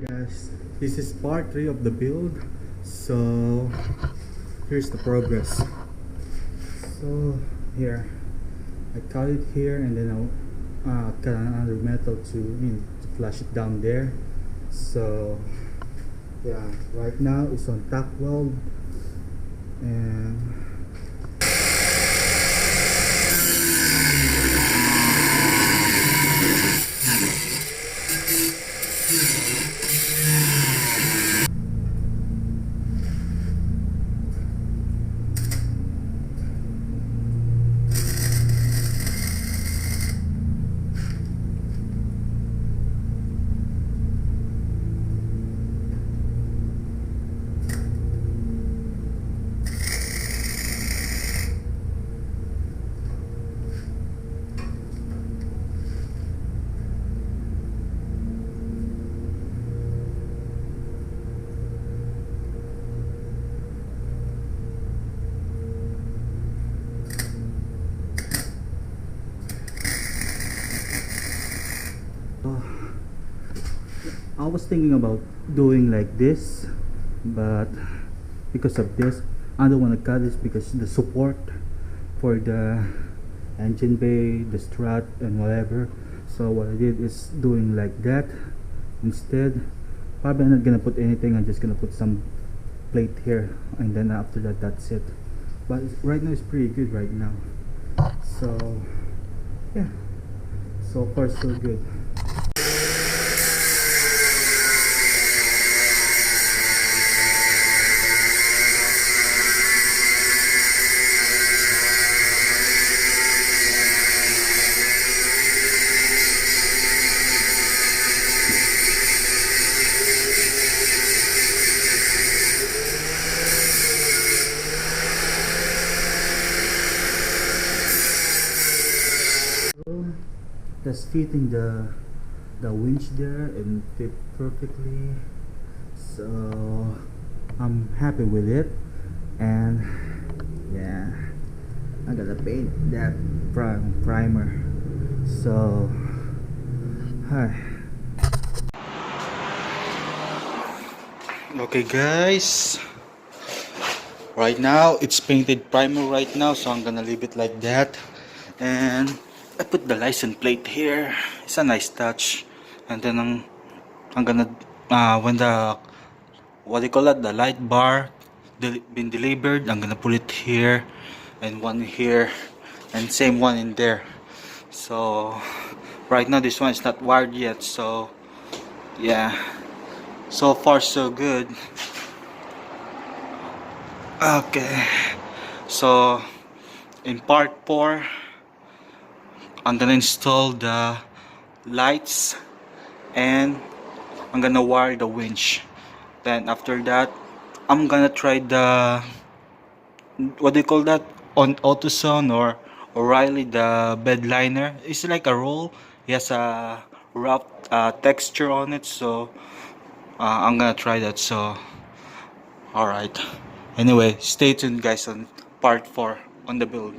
Guys, this is part 3 of the build. So here's the progress. So here I cut it here, and then I'll cut another metal to flush it down there. So yeah, right now it's on tack weld, and I was thinking about doing like this, but because of this I don't want to cut this, because the support for the engine bay, the strut and whatever. So what I did is doing like that instead. Probably I'm not gonna put anything, I'm just gonna put some plate here, and then after that, that's it. But right now it's pretty good right now. So yeah, so far so good. Just fitting the winch there and fit perfectly, so I'm happy with it. And yeah, I gotta paint that primer. So hi. Okay guys, right now it's painted primer right now, so I'm gonna leave it like that. And I put the license plate here. It's a nice touch. And then I'm gonna when the, what do you call that, the light bar been delivered, I'm gonna put it here, and one here, and same one in there. So right now this one is not wired yet, so yeah, so far so good. Okay, so in part 4 I'm gonna install the lights, and I'm gonna wire the winch. Then after that, I'm gonna try the, what do you call that, on AutoZone or O'Reilly, the bed liner. It's like a roll. It has a rough texture on it, so I'm gonna try that. So alright, anyway, stay tuned guys on part 4 on the build.